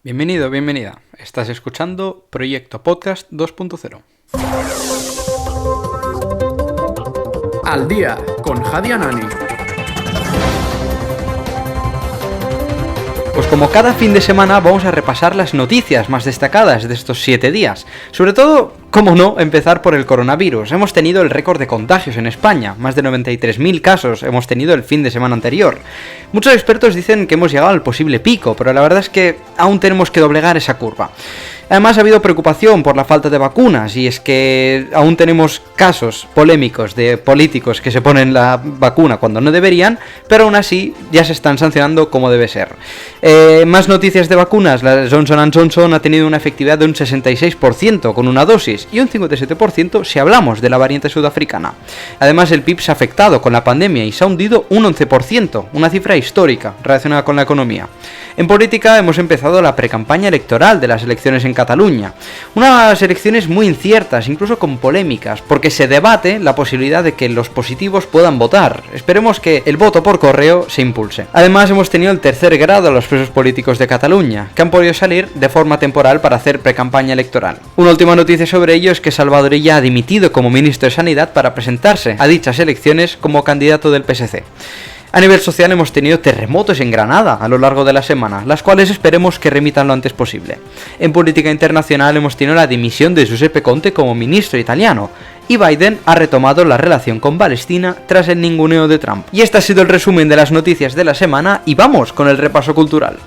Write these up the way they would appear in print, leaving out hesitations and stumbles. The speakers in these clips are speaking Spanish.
Bienvenido, bienvenida. Estás escuchando Proyecto Podcast 2.0. Al día con Hadi Anani. Pues como cada fin de semana vamos a repasar las noticias más destacadas de estos 7 días. Sobre todo, cómo no, empezar por el coronavirus. Hemos tenido el récord de contagios en España, más de 93.000 casos hemos tenido el fin de semana anterior. Muchos expertos dicen que hemos llegado al posible pico, pero la verdad es que aún tenemos que doblegar esa curva. Además ha habido preocupación por la falta de vacunas, y es que aún tenemos casos polémicos de políticos que se ponen la vacuna cuando no deberían, pero aún así ya se están sancionando como debe ser. Más noticias de vacunas. La Johnson & Johnson ha tenido una efectividad de un 66% con una dosis y un 57% si hablamos de la variante sudafricana. Además el PIB se ha afectado con la pandemia y se ha hundido un 11%, una cifra histórica relacionada con la economía. En política hemos empezado la precampaña electoral de las elecciones en Cataluña. Unas elecciones muy inciertas, incluso con polémicas, porque se debate la posibilidad de que los positivos puedan votar. Esperemos que el voto por correo se impulse. Además hemos tenido el tercer grado a los presos políticos de Cataluña, que han podido salir de forma temporal para hacer precampaña electoral. Una última noticia sobre ello es que Salvador Illa ha dimitido como ministro de Sanidad para presentarse a dichas elecciones como candidato del PSC. A nivel social hemos tenido terremotos en Granada a lo largo de la semana, las cuales esperemos que remitan lo antes posible. En política internacional hemos tenido la dimisión de Giuseppe Conte como ministro italiano, y Biden ha retomado la relación con Palestina tras el ninguneo de Trump. Y este ha sido el resumen de las noticias de la semana, y vamos con el repaso cultural.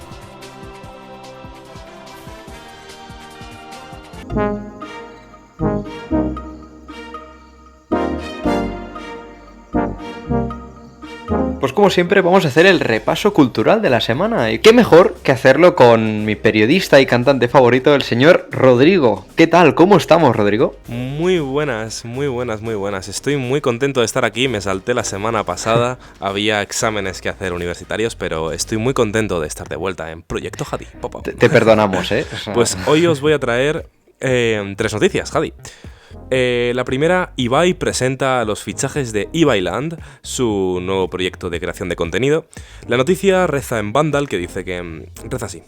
Pues como siempre vamos a hacer el repaso cultural de la semana, y qué mejor que hacerlo con mi periodista y cantante favorito, el señor Rodrigo. ¿Qué tal? ¿Cómo estamos, Rodrigo? Muy buenas. Estoy muy contento de estar aquí, me salté la semana pasada, había exámenes que hacer universitarios, pero estoy muy contento de estar de vuelta en Proyecto Hadi. Te perdonamos, ¿eh? O sea... Pues hoy os voy a traer 3 noticias, Hadi. La primera, Ibai presenta los fichajes de Ibailand, su nuevo proyecto de creación de contenido. La noticia reza en Vandal, que dice que reza así: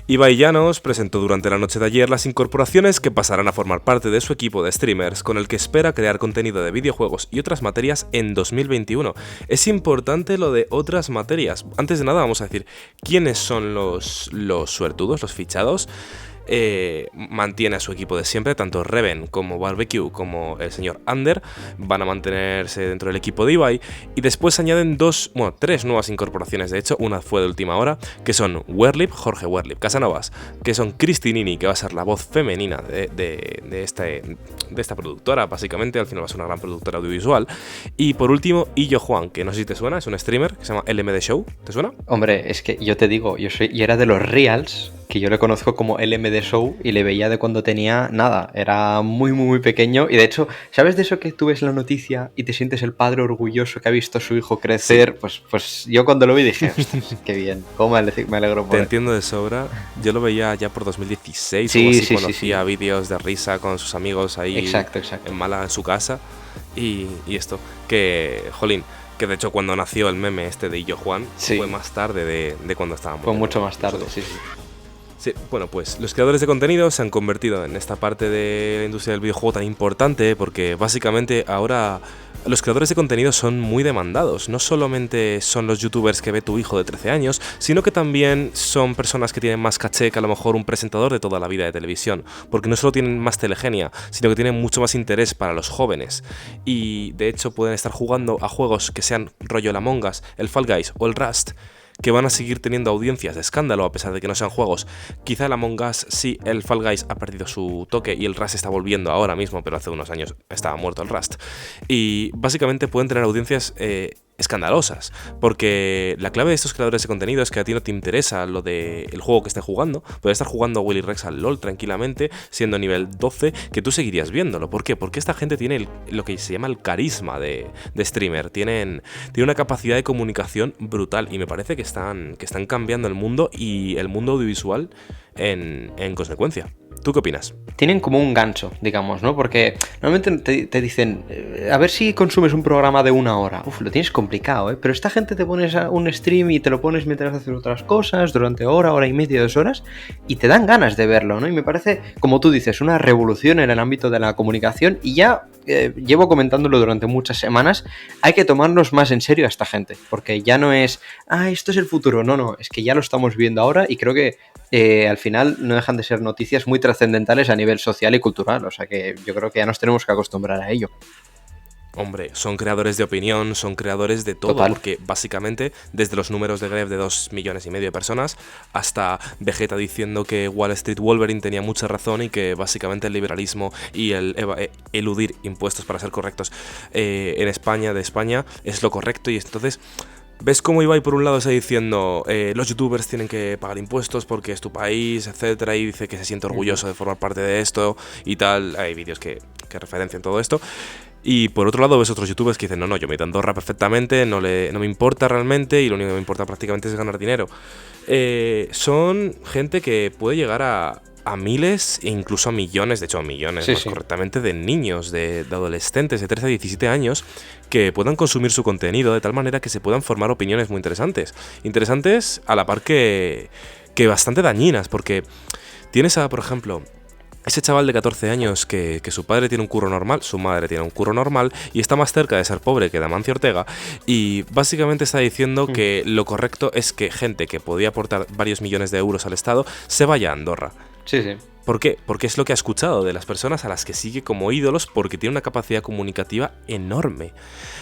Ibai Llanos presentó durante la noche de ayer las incorporaciones que pasarán a formar parte de su equipo de streamers, con el que espera crear contenido de videojuegos y otras materias en 2021. Es importante lo de otras materias. Antes de nada vamos a decir quiénes son los suertudos, los fichados. Mantiene a su equipo de siempre, tanto Reven como Barbecue como el señor Ander van a mantenerse dentro del equipo de Ibai, y después añaden 3 nuevas incorporaciones. De hecho, una fue de última hora, que son Jorge Werlip Casanovas, que son Cristinini, que va a ser la voz femenina de esta productora. Básicamente al final va a ser una gran productora audiovisual. Y por último, Illo Juan, que no sé si te suena, es un streamer que se llama LMD Show. ¿Te suena? Hombre, es que yo te digo, yo era de los Reals, que yo le conozco como LMD Show, y le veía de cuando tenía nada, era muy muy muy pequeño. Y de hecho, ¿sabes de eso que tú ves la noticia y te sientes el padre orgulloso que ha visto a su hijo crecer? Sí. Pues yo cuando lo vi dije, qué bien, cómo me alegro por Te él. Entiendo de sobra. Yo lo veía ya por 2016, sí, o así, sí, cuando hacía sí. vídeos de risa con sus amigos ahí. Exacto. En Málaga, en su casa. Y esto, que, jolín, que de hecho cuando nació el meme este de Illo Juan, sí, fue más tarde de cuando estábamos. Fue mucho más tarde, sí. Sí, bueno, pues los creadores de contenido se han convertido en esta parte de la industria del videojuego tan importante, porque básicamente ahora los creadores de contenido son muy demandados. No solamente son los youtubers que ve tu hijo de 13 años, sino que también son personas que tienen más caché que a lo mejor un presentador de toda la vida de televisión, porque no solo tienen más telegenia, sino que tienen mucho más interés para los jóvenes. Y de hecho pueden estar jugando a juegos que sean rollo el Among Us, el Fall Guys o el Rust, que van a seguir teniendo audiencias de escándalo a pesar de que no sean juegos. Quizá el Among Us sí, el Fall Guys ha perdido su toque y el Rust está volviendo ahora mismo, pero hace unos años estaba muerto el Rust. Y básicamente pueden tener audiencias escandalosas, porque la clave de estos creadores de contenido es que a ti no te interesa lo del juego que estés jugando. Puedes estar jugando a Willy Rex al LOL tranquilamente, siendo nivel 12, que tú seguirías viéndolo. ¿Por qué? Porque esta gente tiene lo que se llama el carisma de streamer, tiene una capacidad de comunicación brutal, y me parece que están cambiando el mundo y el mundo audiovisual en consecuencia. ¿Tú qué opinas? Tienen como un gancho, digamos, ¿no? Porque normalmente te dicen, a ver si consumes un programa de 1 hora. Uf, lo tienes complicado, ¿eh? Pero esta gente te pones un stream y te lo pones mientras haces otras cosas, durante hora y media, 2 horas, y te dan ganas de verlo, ¿no? Y me parece, como tú dices, una revolución en el ámbito de la comunicación, y ya llevo comentándolo durante muchas semanas, hay que tomarnos más en serio a esta gente, porque ya no es, esto es el futuro, no, es que ya lo estamos viendo ahora, y creo que al final no dejan de ser noticias muy trascendentales a nivel social y cultural, o sea que yo creo que ya nos tenemos que acostumbrar a ello. Hombre, son creadores de opinión, son creadores de todo, Total. porque básicamente desde los números de Gref de 2,5 millones de personas hasta Vegeta diciendo que Wall Street Wolverine tenía mucha razón y que básicamente el liberalismo y el eludir impuestos, para ser correctos, en España, de España, es lo correcto. Y entonces ves cómo Ibai por un lado está diciendo los youtubers tienen que pagar impuestos porque es tu país, etcétera, y dice que se siente orgulloso de formar parte de esto y tal. Hay vídeos que referencian todo esto. Y por otro lado ves otros youtubers que dicen, no, yo me he ido a Andorra perfectamente, no me importa realmente y lo único que me importa prácticamente es ganar dinero. Son gente que puede llegar a miles e incluso a millones, de hecho a millones más correctamente, de niños, de adolescentes de 13 a 17 años que puedan consumir su contenido de tal manera que se puedan formar opiniones muy interesantes. Interesantes a la par que bastante dañinas, porque tienes por ejemplo, ese chaval de 14 años que su padre tiene un curro normal, su madre tiene un curro normal y está más cerca de ser pobre que Damancio Ortega, y básicamente está diciendo que lo correcto es que gente que podía aportar varios millones de euros al Estado se vaya a Andorra. Sí. ¿Por qué? Porque es lo que ha escuchado de las personas a las que sigue como ídolos, porque tiene una capacidad comunicativa enorme.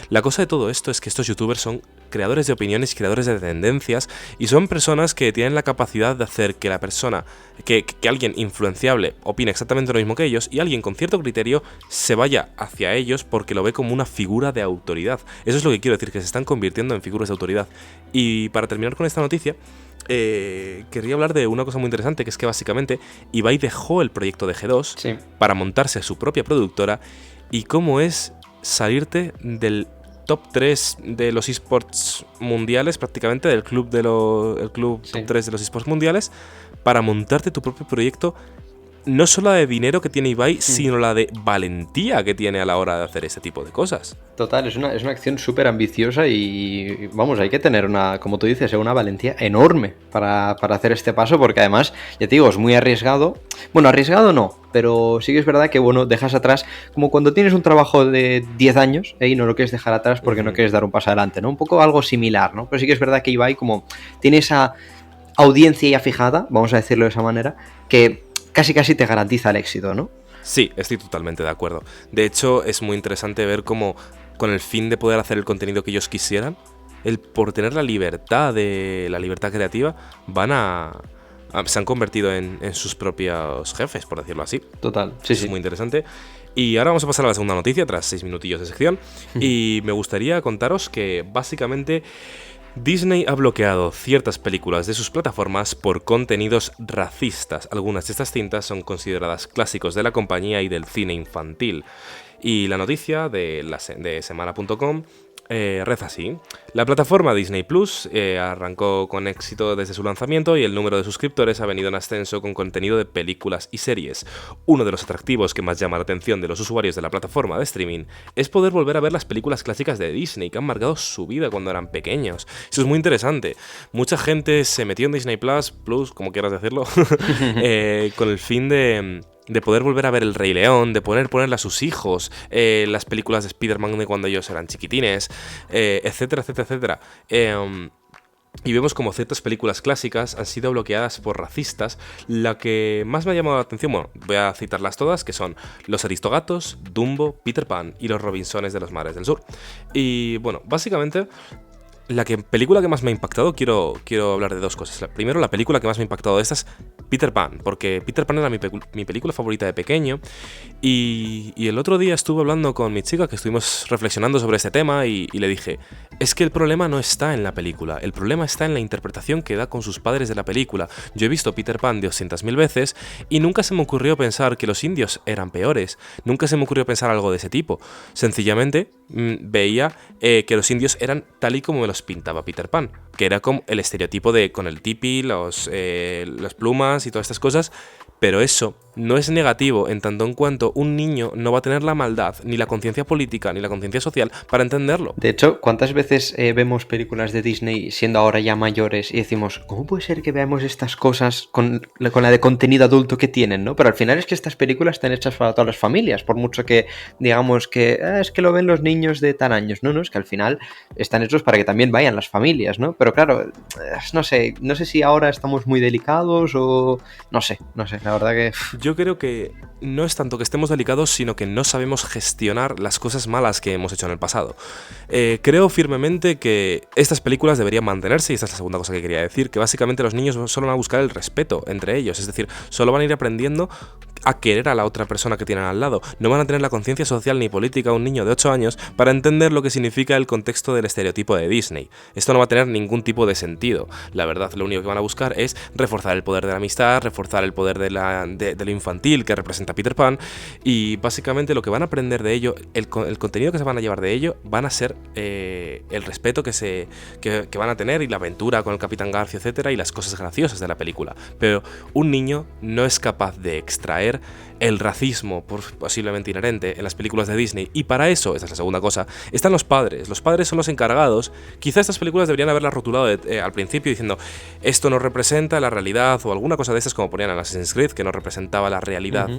La cosa de todo esto es que estos youtubers son creadores de opiniones y creadores de tendencias, y son personas que tienen la capacidad de hacer que la persona, que alguien influenciable opine exactamente lo mismo que ellos, y alguien con cierto criterio se vaya hacia ellos porque lo ve como una figura de autoridad. Eso es lo que quiero decir, que se están convirtiendo en figuras de autoridad. Y para terminar con esta noticia, querría hablar de una cosa muy interesante, que es que básicamente Ibai dejó el proyecto de G2 para montarse su propia productora, y cómo es salirte del top 3 de los esports mundiales, prácticamente del club top 3 de los esports mundiales, para montarte tu propio proyecto. No solo la de dinero que tiene Ibai, sino la de valentía que tiene a la hora de hacer ese tipo de cosas. Total, es una acción súper ambiciosa y, vamos, hay que tener como tú dices, una valentía enorme para hacer este paso, porque además, ya te digo, es muy arriesgado. Bueno, arriesgado no, pero sí que es verdad que, bueno, dejas atrás, como cuando tienes un trabajo de 10 años y no lo quieres dejar atrás porque no quieres dar un paso adelante, ¿no? Un poco algo similar, ¿no? Pero sí que es verdad que Ibai, como tiene esa audiencia ya fijada, vamos a decirlo de esa manera, que casi te garantiza el éxito, ¿no? Sí, estoy totalmente de acuerdo. De hecho, es muy interesante ver cómo, con el fin de poder hacer el contenido que ellos quisieran, por tener la libertad creativa, se han convertido en sus propios jefes, por decirlo así. Total, sí. Es muy interesante. Y ahora vamos a pasar a la segunda noticia, tras 6 minutillos de sección. Y me gustaría contaros que, básicamente, Disney ha bloqueado ciertas películas de sus plataformas por contenidos racistas. Algunas de estas cintas son consideradas clásicos de la compañía y del cine infantil. Y la noticia de semana.com reza así. La plataforma Disney Plus arrancó con éxito desde su lanzamiento y el número de suscriptores ha venido en ascenso con contenido de películas y series. Uno de los atractivos que más llama la atención de los usuarios de la plataforma de streaming es poder volver a ver las películas clásicas de Disney que han marcado su vida cuando eran pequeños. Eso es muy interesante. Mucha gente se metió en Disney Plus, como quieras decirlo, con el fin de poder volver a ver El Rey León, de ponerle a sus hijos las películas de Spider-Man de cuando ellos eran chiquitines, etcétera. Y vemos como ciertas películas clásicas han sido bloqueadas por racistas. La que más me ha llamado la atención, bueno, voy a citarlas todas, que son Los Aristogatos, Dumbo, Peter Pan y Los Robinsones de los Mares del Sur. Y bueno, básicamente, película que más me ha impactado, quiero hablar de dos cosas. Primero, la película que más me ha impactado de estas, Peter Pan, porque Peter Pan era mi película favorita de pequeño, y el otro día estuve hablando con mi chica, que estuvimos reflexionando sobre este tema, y le dije, es que el problema no está en la película, el problema está en la interpretación que da con sus padres de la película. Yo he visto Peter Pan 200.000 veces, y nunca se me ocurrió pensar que los indios eran peores, nunca se me ocurrió pensar algo de ese tipo. Sencillamente veía que los indios eran tal y como me los pintaba Peter Pan, que era como el estereotipo con el tipi, las plumas y todas estas cosas, Pero eso no es negativo en tanto en cuanto un niño no va a tener la maldad, ni la conciencia política, ni la conciencia social para entenderlo. De hecho, ¿cuántas veces vemos películas de Disney siendo ahora ya mayores y decimos, ¿cómo puede ser que veamos estas cosas con la de contenido adulto que tienen, ¿no? Pero al final es que estas películas están hechas para todas las familias, por mucho que digamos que es que lo ven los niños de tan años. No, es que al final están hechos para que también vayan las familias, ¿no? Pero claro, no sé si ahora estamos muy delicados o... No sé, la verdad que... Yo creo que no es tanto que estemos delicados, sino que no sabemos gestionar las cosas malas que hemos hecho en el pasado. Creo firmemente que estas películas deberían mantenerse, y esta es la segunda cosa que quería decir, que básicamente los niños solo van a buscar el respeto entre ellos, es decir, solo van a ir aprendiendo a querer a la otra persona que tienen al lado. No van a tener la conciencia social ni política un niño de 8 años para entender lo que significa el contexto del estereotipo de Disney. Esto no va a tener ningún tipo de sentido. La verdad, lo único que van a buscar es reforzar el poder de la amistad, reforzar el poder de lo infantil que representa Peter Pan, y básicamente lo que van a aprender de ello, el contenido que se van a llevar de ello, van a ser el respeto que van a tener y la aventura con el Capitán Garfio, etcétera, y las cosas graciosas de la película. Pero un niño no es capaz de extraer el racismo posiblemente inherente en las películas de Disney, y para eso, esa es la segunda cosa, están los padres. Los padres son los encargados. Quizá estas películas deberían haberlas rotulado al principio diciendo esto no representa la realidad, o alguna cosa de esas, como ponían en Assassin's Creed, que no representaba la realidad,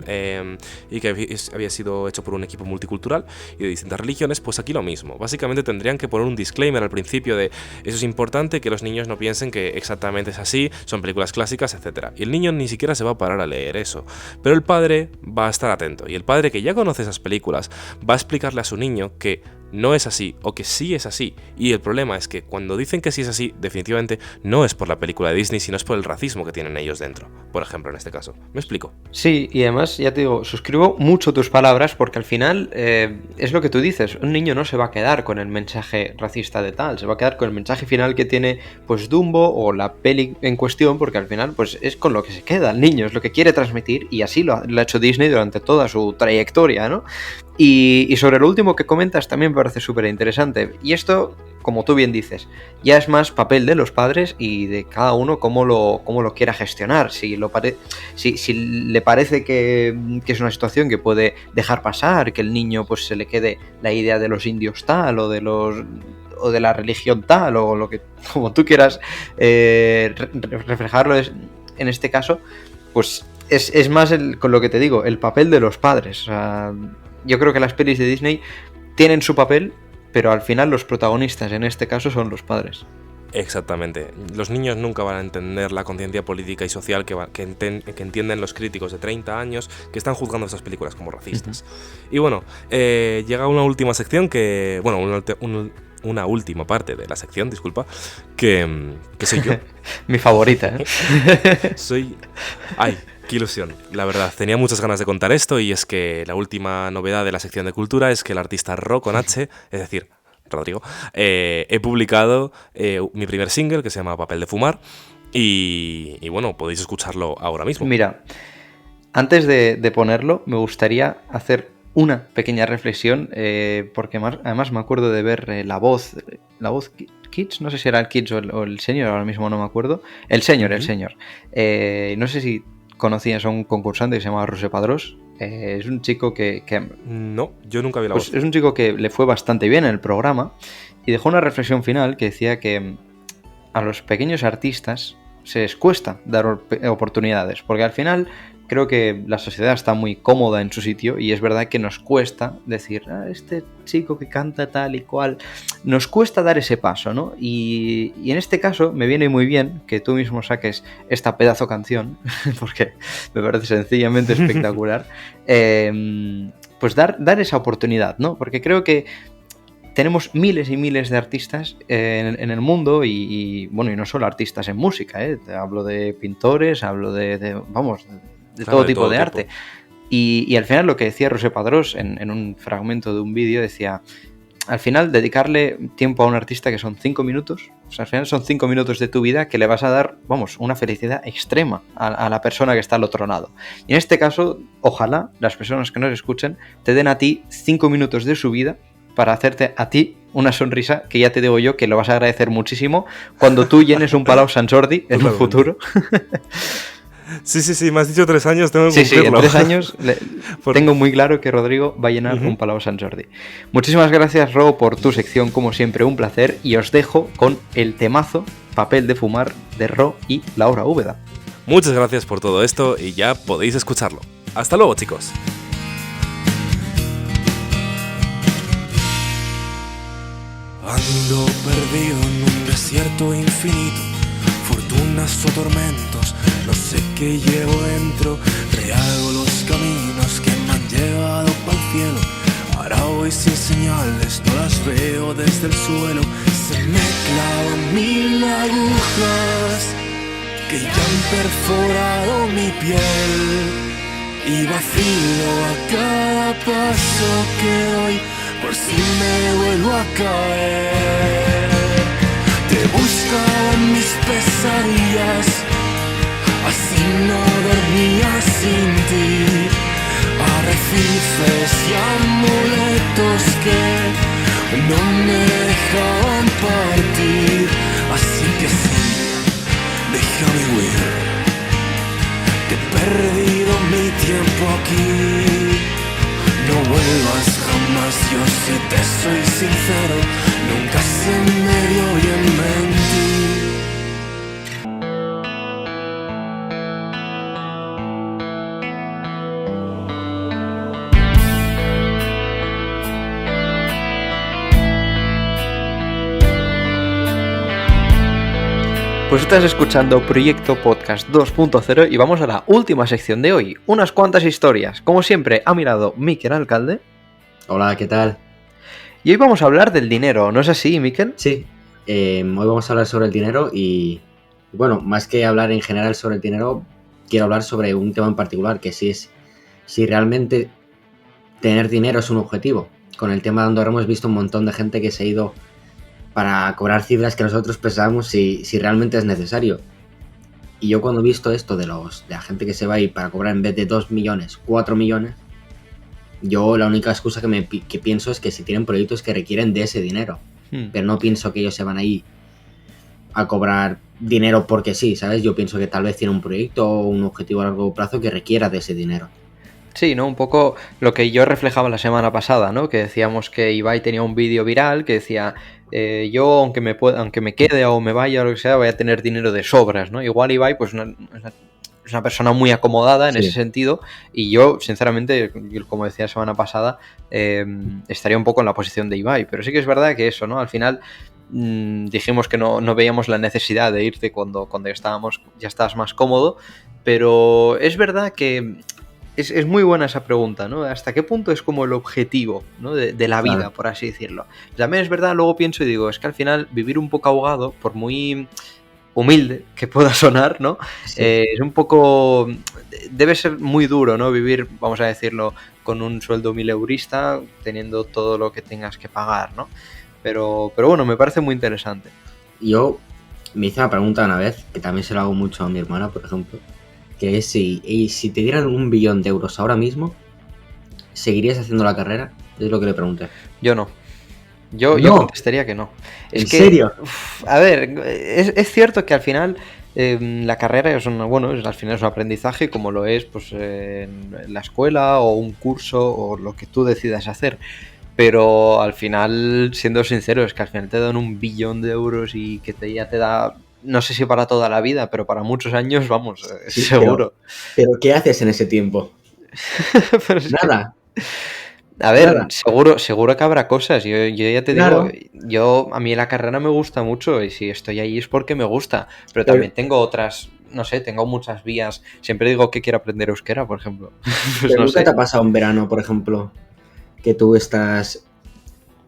y que había sido hecho por un equipo multicultural y de distintas religiones. Pues aquí lo mismo, básicamente tendrían que poner un disclaimer al principio de eso es importante, que los niños no piensen que exactamente es así, son películas clásicas, etcétera. Y el niño ni siquiera se va a parar a leer eso, pero el padre va a estar atento, y el padre que ya conoce esas películas va a explicarle a su niño que no es así o que sí es así, y el problema es que cuando dicen que sí es así, definitivamente no es por la película de Disney, sino es por el racismo que tienen ellos dentro, por ejemplo, en este caso. ¿Me explico? Sí, y además, ya te digo, suscribo mucho tus palabras, porque al final es lo que tú dices, un niño no se va a quedar con el mensaje racista de tal, se va a quedar con el mensaje final que tiene pues Dumbo o la peli en cuestión, porque al final pues es con lo que se queda el niño, es lo que quiere transmitir, y así lo ha hecho Disney durante toda su trayectoria, ¿no? Y sobre lo último que comentas también me parece súper interesante. Y esto, como tú bien dices, ya es más papel de los padres y de cada uno cómo lo quiera gestionar. Si le parece que es una situación que puede dejar pasar, que el niño pues se le quede la idea de los indios tal o de la religión tal, o lo que como tú quieras reflejarlo en este caso, pues es más con lo que te digo, el papel de los padres. O sea, yo creo que las pelis de Disney tienen su papel, pero al final los protagonistas en este caso son los padres. Exactamente. Los niños nunca van a entender la conciencia política y social que entienden los críticos de 30 años que están juzgando estas películas como racistas. Y bueno, llega una última sección que... Bueno, una última parte de la sección, disculpa, que soy yo. Mi favorita, ¿eh? Ay, qué ilusión. La verdad, tenía muchas ganas de contar esto, y es que la última novedad de la sección de cultura es que el artista Ro con H, es decir, Rodrigo, he publicado mi primer single que se llama Papel de Fumar, y bueno, podéis escucharlo ahora mismo. Mira, antes de ponerlo, me gustaría hacer una pequeña reflexión, porque además me acuerdo de ver La Voz Kids, no sé si era el Kids o el Senior, ahora mismo no me acuerdo. El Senior. No sé si conocías a un concursante que se llama Roser Padrós. Es un chico que... No, yo nunca vi La Voz. Es un chico que le fue bastante bien en el programa, y dejó una reflexión final que decía que a los pequeños artistas se les cuesta dar oportunidades, porque al final creo que la sociedad está muy cómoda en su sitio, y es verdad que nos cuesta decir, este chico que canta tal y cual, nos cuesta dar ese paso, ¿no? Y en este caso me viene muy bien que tú mismo saques esta pedazo canción, porque me parece sencillamente espectacular, pues dar esa oportunidad, ¿no? Porque creo que tenemos miles y miles de artistas en el mundo, y bueno, y no solo artistas en música, te hablo de pintores, hablo de todo tipo de arte. Y al final lo que decía Roser Padrós en un fragmento de un vídeo, decía, al final dedicarle tiempo a un artista que son 5 minutos, o sea, al final son 5 minutos de tu vida que le vas a dar, una felicidad extrema a la persona que está al otro lado. Y en este caso, ojalá las personas que nos escuchen te den a ti 5 minutos de su vida para hacerte a ti una sonrisa, que ya te digo yo que lo vas a agradecer muchísimo cuando tú llenes un Palau Sant Jordi en un futuro. Sí, me has dicho 3 años, tengo que Sí, en cumplirlo. 3 años Por- tengo muy claro que Rodrigo va a llenar Ujú. un Palau Sant Jordi. Muchísimas gracias, Ro, por tu sección, como siempre, un placer. Y os dejo con el temazo Papel de fumar de Ro y Laura Úbeda. Muchas gracias por todo esto y ya podéis escucharlo. Hasta luego, chicos. Ando perdido en un desierto infinito, fortunas o tormentos, no sé qué llevo dentro. Rehago los caminos que me han llevado pa'l cielo. Ahora voy sin señales, no las veo desde el suelo. Se me clavan 1000 agujas que ya han perforado mi piel. Y vacilo a cada paso que doy, por si me vuelvo a caer. Te buscaba en mis pesadillas, así no dormía sin ti. Arrecifes y amuletos que no me dejaban partir. Así que sí, déjame huir. He perdido mi tiempo aquí. No vuelvas jamás, yo si te soy sincero, nunca se me dio bien mentir. Pues estás escuchando Proyecto Podcast 2.0 y vamos a la última sección de hoy. Unas cuantas historias. Como siempre, a mi lado, Miquel Alcalde. Hola, ¿qué tal? Y hoy vamos a hablar del dinero, ¿no es así, Miquel? Sí, hoy vamos a hablar sobre el dinero y, bueno, más que hablar en general sobre el dinero, quiero hablar sobre un tema en particular, que si realmente tener dinero es un objetivo. Con el tema de Andorra hemos visto un montón de gente que se ha ido para cobrar cifras que nosotros pensábamos si realmente es necesario. Y yo cuando he visto esto de la gente que se va a ir para cobrar en vez de 2 millones, 4 millones, yo la única excusa que pienso es que si tienen proyectos que requieren de ese dinero. Pero no pienso que ellos se van a ir a cobrar dinero porque sí, ¿sabes? Yo pienso que tal vez tiene un proyecto o un objetivo a largo plazo que requiera de ese dinero. Sí, ¿no? Un poco lo que yo reflejaba la semana pasada, ¿no? Que decíamos que Ibai tenía un vídeo viral que decía yo, aunque me quede o me vaya o lo que sea, voy a tener dinero de sobras, ¿no? Igual Ibai, pues es una persona muy acomodada en ese sentido, y yo, sinceramente, como decía la semana pasada, estaría un poco en la posición de Ibai, pero sí que es verdad que eso, ¿no? Al final dijimos que no veíamos la necesidad de irte cuando ya estabas más cómodo, pero es verdad que es muy buena esa pregunta, ¿no? ¿Hasta qué punto es como el objetivo, ¿no? de la vida, Claro. por así decirlo? También es verdad, luego pienso y digo, es que al final vivir un poco ahogado, por muy humilde que pueda sonar, ¿no? Sí. Es un poco... Debe ser muy duro, ¿no? Vivir, vamos a decirlo, con un sueldo 1000eurista, teniendo todo lo que tengas que pagar, ¿no? Pero bueno, me parece muy interesante. Yo me hice una pregunta una vez, que también se lo hago mucho a mi hermana, por ejemplo, que es si te dieran 1 billón de euros ahora mismo, ¿seguirías haciendo la carrera? Es lo que le pregunté. Yo no. Yo No. contestaría que no. ¿En serio? A ver, es cierto que al final la carrera es al final es un aprendizaje, como lo es pues en la escuela o un curso o lo que tú decidas hacer. Pero al final, siendo sincero, es que al final te dan 1 billón de euros y que ya te da, no sé si para toda la vida, pero para muchos años, vamos, Sí, seguro. Pero ¿qué haces en ese tiempo? Pero es que- Nada. A ver, Nada. seguro que habrá cosas. Yo ya te Claro. digo, a mí la carrera me gusta mucho y si estoy ahí es porque me gusta. Pero también tengo otras, no sé, tengo muchas vías. Siempre digo que quiero aprender euskera, por ejemplo. Pues Pero no nunca sé. te ha pasado un verano, por ejemplo, que tú estás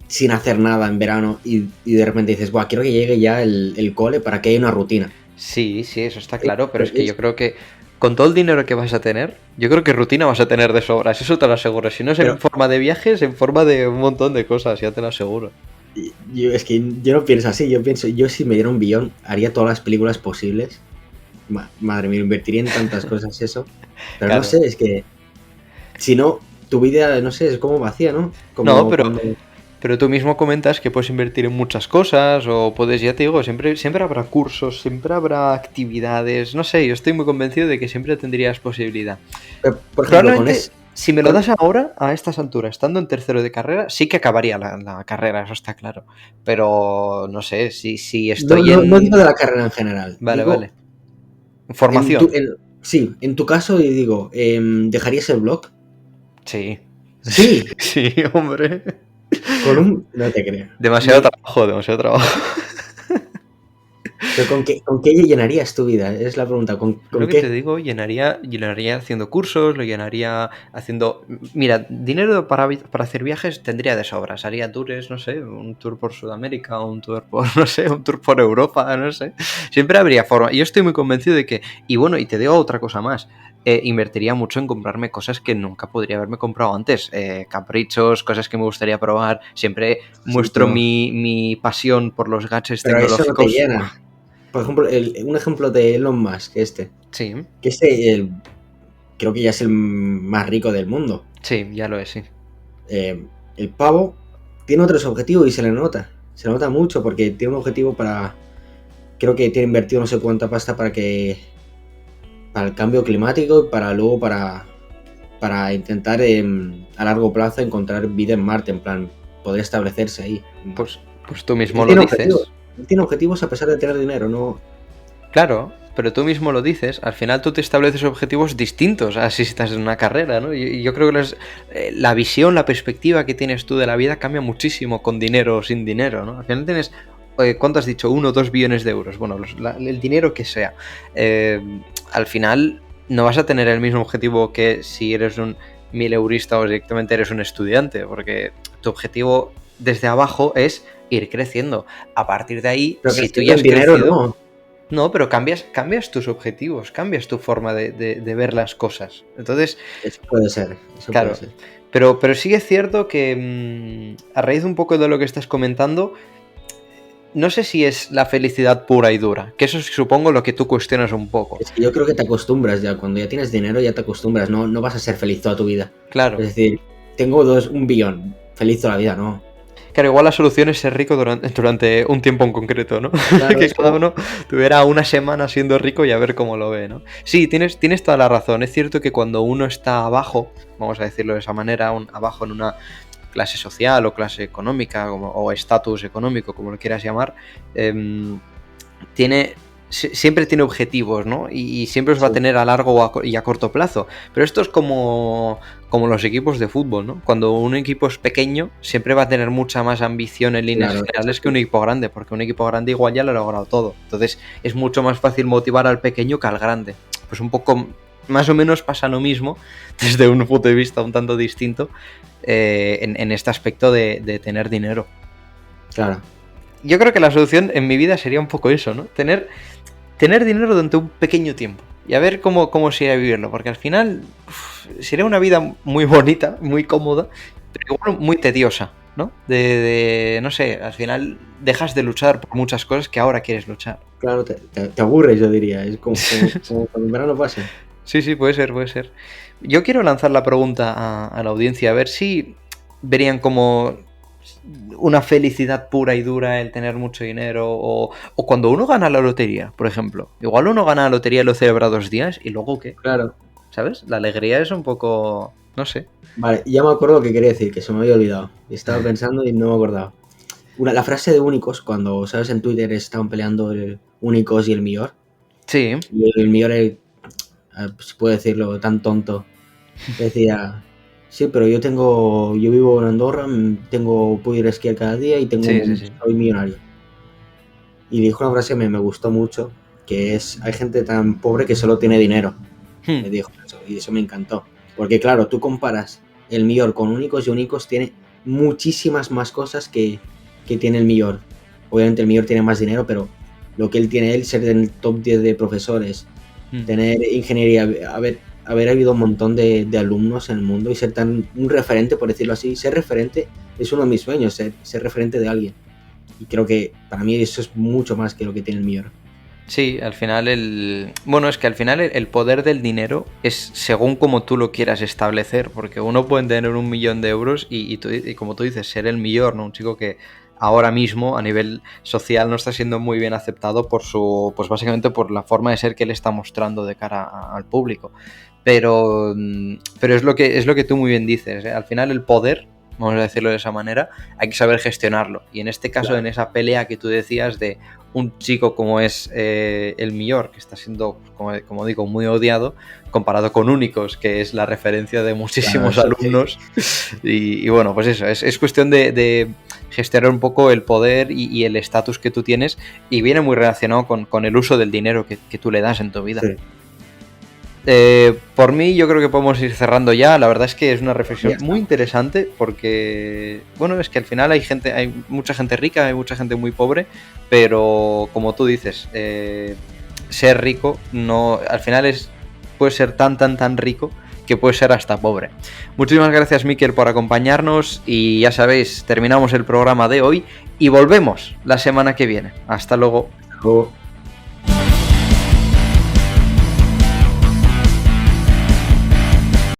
sin hacer nada en verano y de repente dices, buah, quiero que llegue ya el cole para que haya una rutina. Sí, eso está claro, pero es que yo creo que con todo el dinero que vas a tener, yo creo que rutina vas a tener de sobras, eso te lo aseguro. Si no es en forma de viajes, en forma de un montón de cosas, ya te lo aseguro. Es que yo no pienso así, yo si me diera 1 billón, haría todas las películas posibles. Madre mía, invertiría en tantas cosas eso. Pero Claro. no sé, es que si no, tu vida, no sé, es como vacía, ¿no? Como No, pero cuando- Pero tú mismo comentas que puedes invertir en muchas cosas o puedes, ya te digo, siempre habrá cursos, siempre habrá actividades, no sé, yo estoy muy convencido de que siempre tendrías posibilidad. Pero, por ejemplo, Probablemente, si me lo das ahora, a estas alturas, estando en tercero de carrera, sí que acabaría la carrera, eso está claro. Pero no sé, si estoy no digo de la carrera en general. Vale, digo, vale. Formación. Sí, en tu caso, yo digo, ¿dejarías el blog? Sí. Sí. Sí, hombre. No te creo. Demasiado trabajo. Pero ¿con qué llenarías tu vida? Es la pregunta. ¿Con Lo que qué? te digo, llenaría haciendo cursos, lo llenaría haciendo... Mira, dinero para hacer viajes tendría de sobras. Haría tours, no sé, un tour por Sudamérica, un tour por, no sé, un tour por Europa, no sé. Siempre habría forma. Y yo estoy muy convencido de que... Y bueno, y te digo otra cosa más. Invertiría mucho en comprarme cosas que nunca podría haberme comprado antes. Caprichos, cosas que me gustaría probar. Siempre muestro pero- mi pasión por los gadgets Pero eso no te tecnológicos. llena. Por ejemplo, un ejemplo de Elon Musk, Sí, creo que ya es el más rico del mundo. sí, ya lo es, sí. El pavo tiene otros objetivos y se le nota. Se le nota mucho porque tiene un objetivo creo que tiene invertido no sé cuánta pasta para el cambio climático y para intentar a largo plazo encontrar vida en Marte, en plan, poder establecerse ahí. Pues tú mismo Él lo tiene dices. objetivos. Él tiene objetivos a pesar de tener dinero, ¿no? Claro, pero tú mismo lo dices. Al final tú te estableces objetivos distintos a si estás en una carrera, ¿no? Y yo creo que la visión, la perspectiva que tienes tú de la vida cambia muchísimo con dinero o sin dinero, ¿no? Al final tienes, ¿cuánto has dicho? 1 o 2 billones de euros. Bueno, el dinero que sea. Al final no vas a tener el mismo objetivo que si eres un 1000eurista o directamente eres un estudiante, porque tu objetivo desde abajo es ir creciendo. A partir de ahí, Pero si que tú ya has dinero, crecido... no. No, pero cambias tus objetivos, cambias tu forma de ver las cosas. Entonces, Eso puede ser. claro, Puede ser. pero sí es cierto que a raíz de un poco de lo que estás comentando, no sé si es la felicidad pura y dura, que eso es, supongo, lo que tú cuestionas un poco. Es que yo creo que te acostumbras ya. Cuando ya tienes dinero, ya te acostumbras. No vas a ser feliz toda tu vida. Claro, Es decir, tengo 1 billón. Feliz toda la vida, no. claro, igual la solución es ser rico durante un tiempo en concreto, ¿no? Claro, Que es cada como- uno tuviera una semana siendo rico y a ver cómo lo ve, ¿no? Sí, tienes toda la razón. Es cierto que cuando uno está abajo, vamos a decirlo de esa manera, abajo en una clase social o clase económica o estatus económico, como lo quieras llamar, siempre tiene objetivos, ¿no? Y siempre los va a Sí. tener a largo y a corto plazo. Pero esto es como los equipos de fútbol, ¿no? Cuando un equipo es pequeño, siempre va a tener mucha más ambición en líneas Claro, generales que un equipo grande, porque un equipo grande igual ya lo ha logrado todo. Entonces es mucho más fácil motivar al pequeño que al grande. Pues un poco, más o menos pasa lo mismo, desde un punto de vista un tanto distinto, en este aspecto de tener dinero. Claro. Yo creo que la solución en mi vida sería un poco eso, ¿no? Tener dinero durante un pequeño tiempo y a ver cómo sería vivirlo, porque al final sería una vida muy bonita, muy cómoda, pero igual muy tediosa, ¿no? No sé, al final dejas de luchar por muchas cosas que ahora quieres luchar. Claro, te aburres, yo diría. Es como cuando en verano pasa. Sí, puede ser. Yo quiero lanzar la pregunta a la audiencia, a ver si verían como una felicidad pura y dura el tener mucho dinero o cuando uno gana la lotería, por ejemplo. Igual uno gana la lotería y lo celebra 2 días y luego ¿qué? Claro. ¿Sabes? La alegría es un poco... no sé. Vale, ya me acuerdo lo que quería decir, que se me había olvidado. Estaba pensando y no me acordaba. La frase de Únicos, cuando, ¿sabes? En Twitter estaban peleando el Únicos y el Millor. Sí, Y el Millor, si puedo decirlo, tan tonto, decía... Sí, pero yo vivo en Andorra, puedo ir a esquiar cada día y Sí. soy millonario. Y dijo una frase que me gustó mucho, que es, hay gente tan pobre que solo tiene dinero. Me dijo eso, y eso me encantó. Porque claro, tú comparas el Millor con Únicos y Únicos tiene muchísimas más cosas que tiene el Millor. Obviamente el Millor tiene más dinero, pero lo que él tiene, ser en el top 10 de profesores, tener ingeniería, haber habido un montón de alumnos en el mundo y ser un referente, por decirlo así. Ser referente es uno de mis sueños, ser referente de alguien. Y creo que para mí eso es mucho más que lo que tiene el Millor. Sí, al final Bueno, es que al final el poder del dinero es según como tú lo quieras establecer, porque uno puede tener 1 millón de euros y como tú dices, ser el mejor, ¿no? Un chico que ahora mismo a nivel social no está siendo muy bien aceptado pues básicamente por la forma de ser que él está mostrando de cara al público. Pero es lo que tú muy bien dices, ¿eh? Al final el poder, vamos a decirlo de esa manera, hay que saber gestionarlo. Y en este caso, claro, en esa pelea que tú decías de un chico como es el Millor, que está siendo, como digo, muy odiado, comparado con Únicos, que es la referencia de muchísimos alumnos. Y bueno, pues eso, es cuestión de gestionar un poco el poder y el estatus que tú tienes, y viene muy relacionado con el uso del dinero que tú le das en tu vida. Sí. Por mí yo creo que podemos ir cerrando ya. La verdad es que es una reflexión muy interesante, porque bueno, es que al final hay mucha gente rica, hay mucha gente muy pobre, pero como tú dices, ser rico no, al final puede ser tan rico que puede ser hasta pobre. Muchísimas gracias, Mikel, por acompañarnos, y ya sabéis, terminamos el programa de hoy y volvemos la semana que viene. Hasta luego.